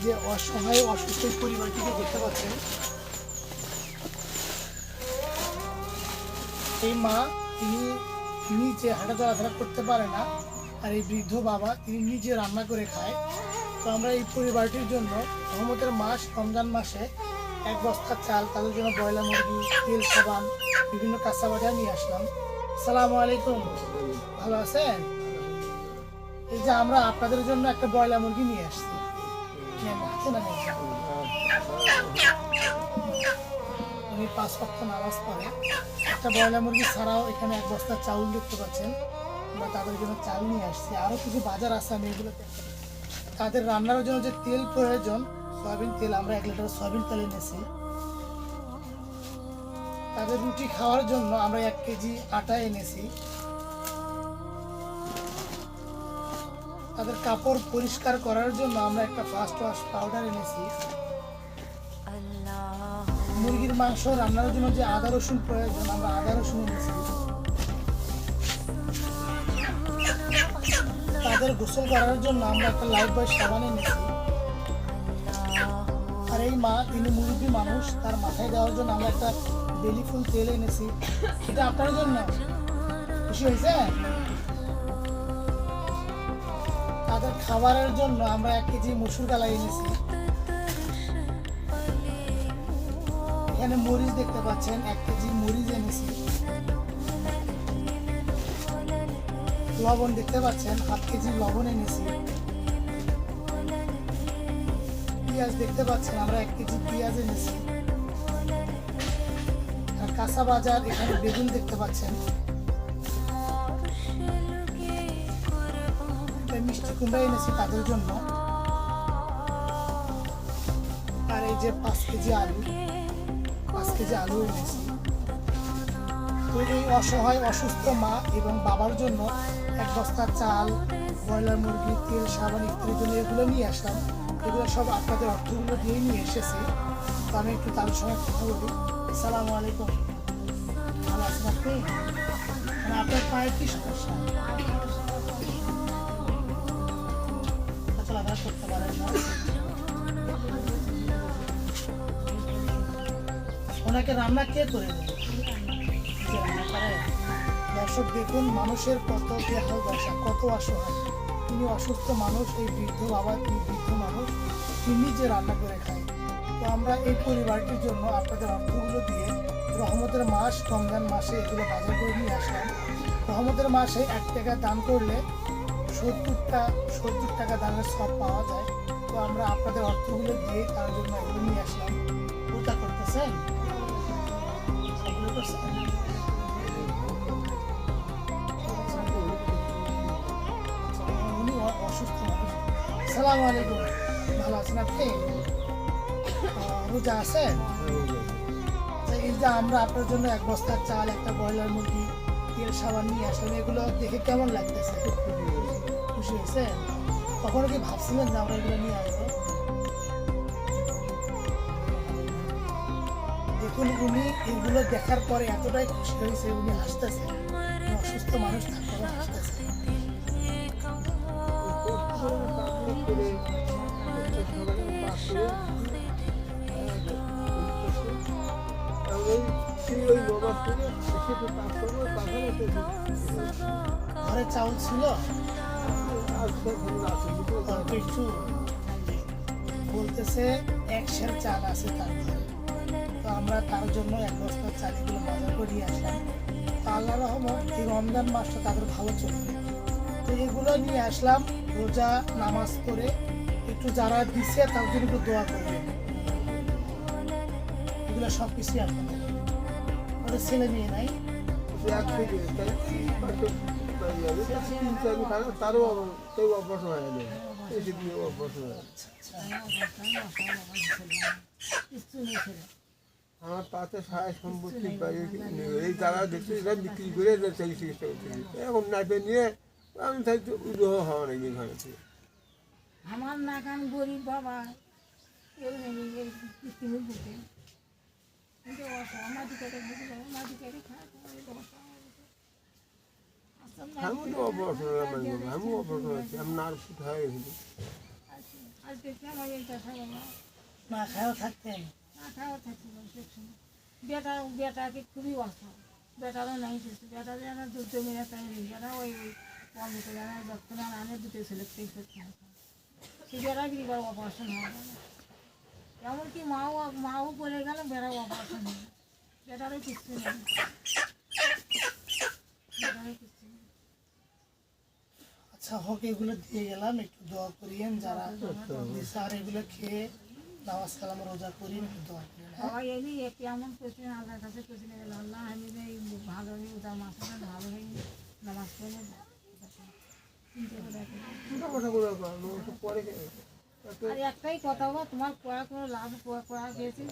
যে অসহায় অসুস্থ পরিবারটিকে দেখতে পাচ্ছেন, এই মা তিনি নিজে হাঁটা চলাফেরা করতে পারে না, আর এই বৃদ্ধ বাবা তিনি নিজে রান্না করে খায়। তো আমরা এই পরিবারটির জন্য রহমতের মাস রমজান মাসে এক বস্তা চাল, তাদের জন্য ব্রয়লার মুরগি, তেল, সাবান, বিভিন্ন কাঁচা বাজার নিয়ে আসলাম। আসসালামু আলাইকুম, ভালো আছেন? এই যে আমরা আপনাদের জন্য একটা ব্রয়লার মুরগি নিয়ে আসছি। উনি 5 ওয়াক্ত নামাজ পড়ে। একটা ব্রয়লার মুরগি ছাড়াও এখানে এক বস্তা চাউল দেখতে পাচ্ছেন, আমরা তাদের জন্য চাল নিয়ে আসছি। আরও কিছু বাজার আছে, আমি এগুলো তাদের রান্নার জন্য যে তেল প্রয়োজন, সয়াবিন তেল, আমরা 1 লিটার সয়াবিন তেল এনেছি। তাদের রুটি খাওয়ার জন্য আমরা 1 কেজি আটা এনেছি। তাদের কাপড় পরিষ্কার করার জন্য আমরা একটা ফার্স্ট ওয়াশ পাউডার এনেছি। মুরগির মাংস রান্নার জন্য যে আদা রসুন প্রয়োজন, আমরা আদা রসুন এনেছি। তাদের গোসল করার জন্য আমরা একটা লাইফ বয় সাবান এনেছি। আর এই মা তিনি মুরব্বী মানুষ, তার মাথায় দেওয়ার জন্য আমরা একটা বেলি ফুল তেল এনেছি। এটা আপনার জন্য। খুশি হয়েছে? তাদের খাবারের জন্য আমরা 1 কেজি মসুর ডালাই এনেছি। এখানে মরিচ দেখতে পাচ্ছেন, 1 কেজি মরিচ এনেছি। লবণ দেখতে পাচ্ছেন, 1/2 কেজি লবণ এনেছি। পেঁয়াজ দেখতে পাচ্ছেন, আমরা 1 কেজি পেঁয়াজ এনেছি। আর কাঁচা বাজার এখানে বেগুন দেখতে পাচ্ছেন, মিষ্টি কুমড়া এনেছি তাদের জন্য। আর এই যে 5 কেজি আলু এনেছি। তো এই অসহায় অসুস্থ মা এবং বাবার জন্য 1 বস্তা চাল, ব্রয়লার মুরগি, তেল, সাবান ইত্যাদির জন্য এগুলো নিয়ে আসলাম। এগুলো সব আপনাদের অর্থগুলো দিয়ে নিয়ে এসেছি। তো আমি একটু তাদের সঙ্গে কথা বলি। আসসালামু আলাইকুম, ভালো আছেন আপনি? মানে আপনার পায়ে কি সমস্যা? চলাফেরা করতে পারেন না। ওনাকে রান্না কে করে দেবে? রান্না করে। দর্শক দেখুন, মানুষের কত বেহাল দশা, কত অসহায়। তিনি অসুস্থ মানুষ, এই বৃদ্ধ বাবা, তিনি বৃদ্ধ মানুষ, তিনি নিজে রান্না করে খায়। তো আমরা এই পরিবারটির জন্য আপনাদের অর্থগুলো দিয়ে রহমতের মাস রমজান মাসে এগুলো বাজার করে নিয়ে আসলাম। রহমতের মাসে 1 টাকা দান করলে 70 টাকা দানের সব পাওয়া যায়। তো আমরা আপনাদের অর্থগুলো দিয়ে তার জন্য এগুলো নিয়ে আসলাম। ওটা করতেছেন? উনি অসুস্থ মানুষ। আসসালামু আলাইকুম, ভালো আছেন আপনি? রোজা আছেন? এই যে আমরা আপনার জন্য 1 বস্তা চাল, একটা ব্রয়লার মুরগি, তেল, সাবান নিয়ে আসলাম। এগুলো দেখে কেমন লাগতেছে? খুশি হয়েছে? কখনো কি ভাবছিলেন যে আমরা এগুলো নিয়ে আসবো? দেখুন, উনি এগুলো দেখার পরে এতটাই খুশি হয়েছে, উনি হাসতেছে। অসুস্থ মানুষ তারপরে হাসতেছে। ঘরে চাউল ছিল, একটু বলতেছে 1 সের চাল আছে তার ঘরে। তো আমরা তার জন্য 1 বস্তা চাল এগুলো বাজার করে নিয়ে আসলাম। তো আল্লাহ রহমত এই রমজান মাসটা তাদের ভালো চলবে। তো এগুলো নিয়ে আসলাম। রোজা নামাজ করে একটু যারা দিচ্ছে তার জন্য একটু দোয়া করবেন। এগুলো সব কিছুই আপনাদের। ওদের ছেলে মেয়ে নাই? তারও কেউ অপারেশন হয়ে গেল, অপারেশন হয়ে আমার পাতে সারা সম্পত্তি এই যারা দেখছি এরা বিক্রি করে চিকিৎসা করতে এখন নাইপে নিয়ে আমি তাই উদ্যোগ হওয়া নাকি এখানে থেকে আমার নাগান গরিব বাবা আমি তো অপারেশন আমি অপারেশন হয়েছি আমি নার্ভ হয়ে গেছি আর দেখলাম ওই এই কথা বললাম না খায়ও থাকতেন। না খাওয়া থাকছিল সবসময়। বেটাকে খুবই অসহায়, বেটারও নাই কিছু, বেটা যেন দুধ জমিনে তাই বেটা ওই বন্ধ করে আনে যখন আনে দুটো ছেলে সেই করতে হয় সে বেটা বিক্রি করে অপারেশন হওয়া গেল, এমনকি মাও পড়ে গেল, বেটা অপারেশন হয়ে গেল, বেটারও কিচ্ছু নেই, বেটারও কিচ্ছু নেই। আচ্ছা হোক, এগুলো দিয়ে গেলাম, একটু দোয়া করিয়েন যারা দিছে, আর এগুলো খেয়ে নামাজ কালাম রোজা করি, একটু দোয়া করেন। হ্যাঁ? সবাই এমনি কেমন করছে আল্লাহর কাছে করছে আল্লাহ আমি যে এই ভালো হয়ে উদার মাসটা ভালো হয়ে নামাজ পড়ে চিন্তা করে রাখি। মোটামোটা করে পরে আর একটাই কথা হলো, তোমার পড়া কোনো লাভ পড়া গেছে